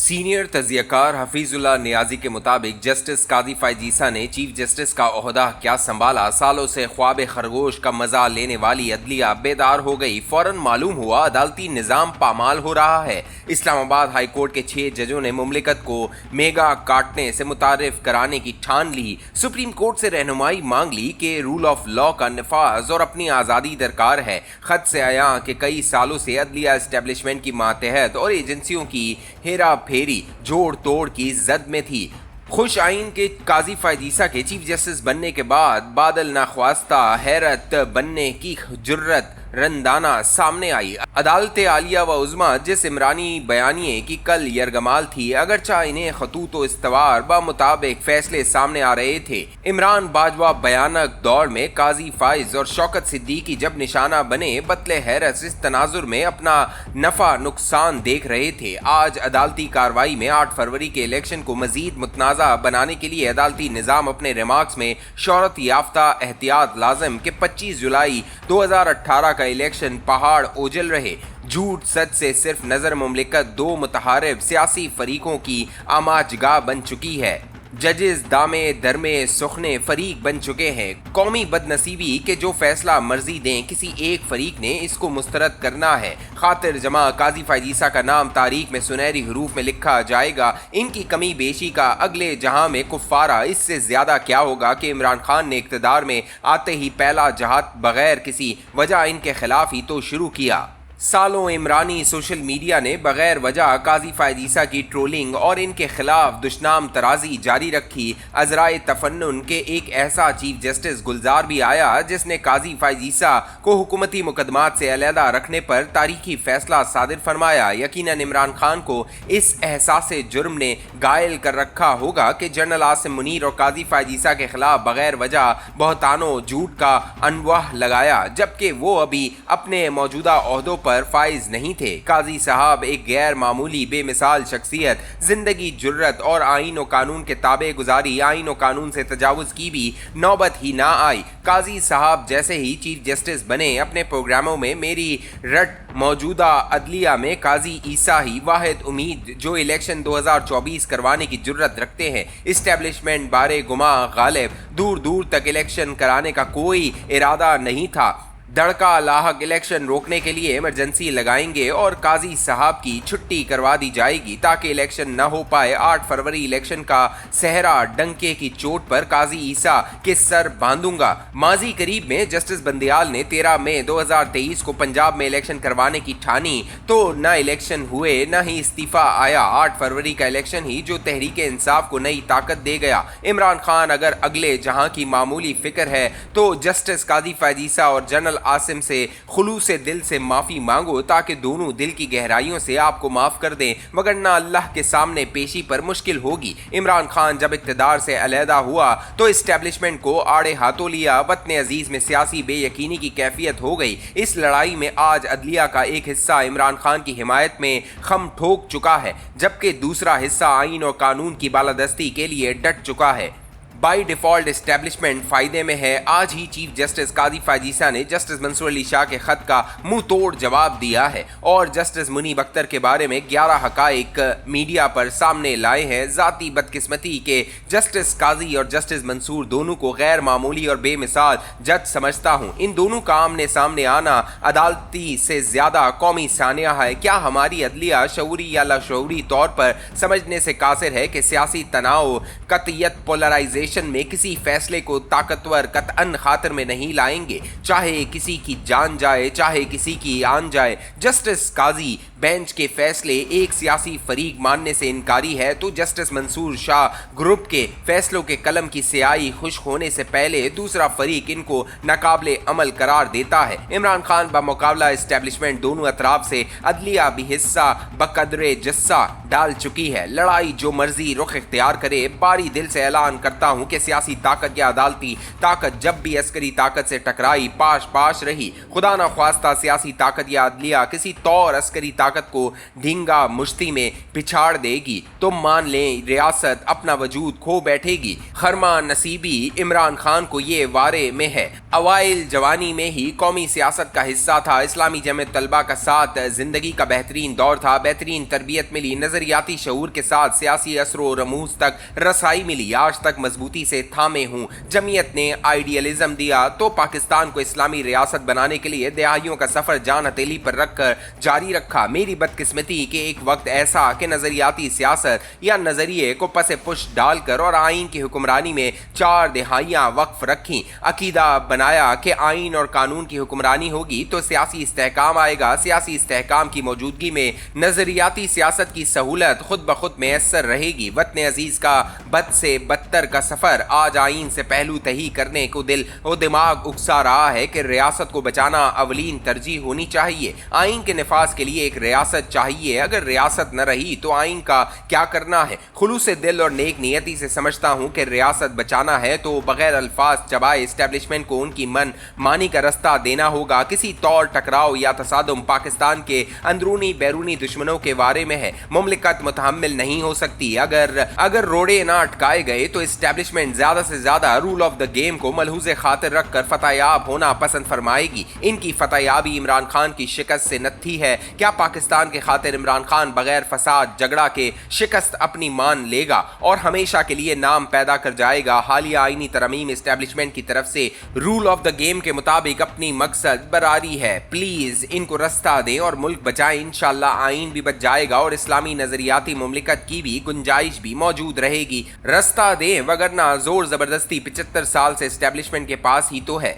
Senior तज्जियाकार Hafeez Ullah Niazi के मुताबिक justice काजी फैज ईसा ने चीफ जस्टिस का ओहदा क्या संभाला, सालों से ख्वाब खरगोश का मजा लेने वाली अदलिया बेदार हो गई। फौरन मालूम हुआ अदालती निज़ाम पामाल हो रहा है। इस्लामाबाद हाई कोर्ट के 6 जजों ने मुमलिकत को मेगा काटने से मुतारिफ कराने की ठान ली। सुप्रीम कोर्ट से रहनुमाई मांग ली कि रूल ऑफ लॉ का नफाज और अपनी आज़ादी दरकार है। खत से आया कि कई सालों से अदलिया इस्टेब्लिशमेंट की मातहत और एजेंसियों की हेरा फेरी जोड़ तोड़ की जद में थी। खुश आइन के काजी फैज ईसा के चीफ जस्टिस बनने के बाद बादल नाख्वास्ता हैरत बनने की जुर्रत रंदाना सामने आई। अदालत आलिया व उज़्मा जिस इमरानी बयानिए की कल यरगमाल थी, अगरचा इन्हें खतूत व इस्तवार ब मुताबिक फैसले सामने आ रहे थे। इमरान बाजवा भयानक दौर में काजी फैज और शौकत सिद्दीकी जब निशाना बने, बतले हैरत इस तनाजुर में अपना नफा नुकसान देख रहे थे। आज अदालती कार्रवाई में 8 फरवरी के इलेक्शन को मजीद मुतनाज़ा बनाने के लिए अदालती निज़ाम अपने रिमार्क्स में शोहरत याफ्ता एहतियात लाजिम के 25 जुलाई 2018 का इलेक्शन पहाड़ ओझल रहे। झूठ सच से सिर्फ नजर मुमलिकत 2 मुतहारिब सियासी फरीकों की आमाजगाह बन चुकी है। जजेस दामे दरमे सुखने फरीक बन चुके हैं। कौमी बदनसीबी के जो फैसला मर्जी दें, किसी एक फरीक ने इसको मुस्तरद करना है। खातिर जमा काजी फैज ईसा का नाम तारीख में सुनहरी हरूफ में लिखा जाएगा। इनकी कमी बेशी का अगले जहां में कुफ्फारा। इससे ज्यादा क्या होगा कि इमरान खान ने इक़्तिदार में आते ही पहला जहाद बगैर किसी वजह इनके खिलाफ ही तो शुरू किया। सालों इमरानी सोशल मीडिया ने बगैर वजह काजी फैज ईसा की ट्रोलिंग और इनके खिलाफ दुश्नाम तराजी जारी रखी। अजराए तफन्नुन के एक ऐसा चीफ जस्टिस गुलजार भी आया जिसने काजी फैज ईसा को हुकूमती मुकदमात से अलहदा रखने पर तारीखी फैसला सादिर फरमाया। यकीनन इमरान खान को इस एहसास जुर्म ने घायल कर रखा होगा कि जनरल आसिम मुनीर और काजी फैज ईसा के खिलाफ बगैर वजह बहतानों झूठ का अनवाह लगाया, जबकि वो अभी अपने मौजूदा ओहदों पर फाइज नहीं थे। काजी साहब एक गैर मामूली बेमिसाल शख्सियत, जिंदगी जुर्रत और आइन और कानून के ताबे गुजारी। आइन और कानून से तजावुज की भी नौबत ही ना आई। काजी साहब जैसे ही चीफ जस्टिस बने, अपने प्रोग्रामों में मेरी रट मौजूदा अदलिया में काजी ईसा ही वाहिद उम्मीद जो इलेक्शन 2024 करवाने की जुर्रत रखते हैं। इस्टेब्लिशमेंट बारे गुमा गालिब, दूर दूर तक इलेक्शन कराने का कोई इरादा नहीं था। धड़का लाहक इलेक्शन रोकने के लिए इमरजेंसी लगाएंगे और काजी साहब की छुट्टी करवा दी जाएगी ताकि इलेक्शन न हो पाए। 8 फरवरी इलेक्शन का सहरा डंके की चोट पर काजी ईसा के सर बांधूंगा। माजी करीब में जस्टिस बंदियाल ने 13 मई 2023 को पंजाब में इलेक्शन करवाने की ठानी, तो न इलेक्शन हुए न ही इस्तीफा आया। 8 फरवरी का इलेक्शन ही जो तहरीक इंसाफ को नई ताकत दे गया। इमरान खान अगर अगले जहां की मामूली फिक्र है तो जस्टिस काजी फैज ईसा और जनरल आसिम से खुलूस से दिल से माफी मांगो ताकि दोनों दिल की गहराइयों से आपको माफ कर दें, वगरना अल्लाह के सामने पेशी पर मुश्किल होगी। इमरान खान जब इक़्तिदार से अलहदा हुआ तो इस्टेब्लिशमेंट को आड़े हाथों लिया। वतन अजीज में सियासी बेयकीनी की कैफियत हो गई। इस लड़ाई में आज अदलिया का एक हिस्सा इमरान खान की हिमायत में खम ठोक चुका है, जबकि दूसरा हिस्सा आइन और कानून की बालादस्ती के लिए डट चुका है। बाई डिफ़ॉल्ट इस्टेब्लिशमेंट फ़ायदे में है। आज ही चीफ जस्टिस काजी फैज ईसा ने जस्टिस मंसूर अली शाह के ख़त का मुंह तोड़ जवाब दिया है और जस्टिस मुनीब अख्तर के बारे में 11 हक़ाइक़ मीडिया पर सामने लाए हैं। ज़ाती बदकिस्मती के जस्टिस काजी और जस्टिस मंसूर दोनों को गैर मामूली और बेमिसाल जज समझता हूँ। इन दोनों का आमने सामने आना अदालती से ज़्यादा कौमी सानिया है। क्या हमारी अदलिया शऊरी या लाशऊरी तौर पर समझने से कासिर है कि सियासी तनाव, कतियत, पोलराइजेशन में किसी फैसले को ताकतवर कतअन खातिर में नहीं लाएंगे, चाहे किसी की जान जाए चाहे किसी की आन जाए। जस्टिस काजी बेंच के फैसले एक सियासी फरीक मानने से इनकारी है तो जस्टिस मंसूर शाह ग्रुप के फैसलों के कलम की स्याही खुश्क होने से पहले दूसरा फरीक इनको नाकाबिले अमल करार देता है। इमरान खान बमुकाबला इस्टेब्लिशमेंट दोनों अतराफ से अदलिया भी हिस्सा बकदरे जस्सा डाल चुकी है। लड़ाई जो मर्जी रुख इख्तियार करे, बारी दिल से ऐलान करता हूँ कि सियासी ताकत या अदालती ताकत जब भी अस्करी ताकत से टकराई पाश पाश रही। खुदा न ख्वास्ता सियासी ताकत या अदलिया किसी तौर अस्करी ताकत को ढींगा मुश्ती में पिछाड़ देगी तो मान लें रियासत अपना वजूद खो बैठेगी। खरमा नसीबी इमरान खान को ये वारे में है। अवाइल जवानी में ही कौमी सियासत का हिस्सा था। इस्लामी जमीयत तलबा का साथ जिंदगी का बेहतरीन दौर था। बेहतरीन तरबियत मिली, नजर नजरियाती शऊर के साथ सियासी असर व रमूज तक रसाई मिली, आज तक मजबूती से थामे हूँ। जमीयत ने आइडियलिज्म दिया तो पाकिस्तान को इस्लामी रियासत बनाने के लिए दहाइयों का सफर जान हथेली पर रखकर जारी रखा। मेरी बदकिस्मती कि एक वक्त ऐसा कि नजरियाती सियासत या नजरिए को पसे पुश डालकर और आइन की हुक्मरानी में 4 दहाइयां वक्फ रखी, अकीदा बनाया कि आइन और कानून की हुक्मरानी होगी तो सियासी इस्तेहकाम आएगा। सियासी इस्तेहकाम की मौजूदगी में नजरियाती सियासत की सहूलत खुद ब खुद मैसर रहेगी। वतन अजीज का बद से बदतर का सफर आज आइन से पहलू तही करने को दिल और दिमाग उकसा रहा है कि रियासत को बचाना अवलीन तरजीह होनी चाहिए। आइन के नफाज के लिए एक रियासत चाहिए। अगर रियासत न रही तो आइन का क्या करना है? खुलूस से दिल और नेक नियति से समझता हूँ कि रियासत बचाना है तो बगैर अल्फाज चबाए इस्टेब्लिशमेंट को उनकी मन मानी का रास्ता देना होगा। किसी तौर टकराव या तसादुम पाकिस्तान के अंदरूनी बैरूनी दुश्मनों के बारे में है। मुमलिकत मुतहम्मिल नहीं हो सकती। अगर रोड़े ना अटकाए गए तो इस्टेब्लिशमेंट ज्यादा से ज्यादा रूल ऑफ द गेम को मलहूज़े खातिर रखकर फतहयाब होना पसंद फरमाएगी। इनकी फतहयाबी इमरान खान की शिकस्त से नत्थी है। क्या पाकिस्तान के खातिर इमरान खान बगैर फसाद झगड़ा के शिकस्त अपनी मान लेगा और हमेशा के लिए नाम पैदा कर जाएगा? हालिया आईनी तरमीम इस्टेब्लिशमेंट की तरफ से रूल ऑफ द गेम के मुताबिक अपनी मकसद बरारी है। प्लीज इनको रास्ता दें और मुल्क बचाएं। इंशाल्लाह आइन भी बच जाएगा और इस्लामी नजरियाती मुमलिकत की भी गुंजाइश भी मौजूद रहेगी। रास्ता दें, वगरना जोर जबरदस्ती 75 साल से इस्टेब्लिशमेंट के पास ही तो है।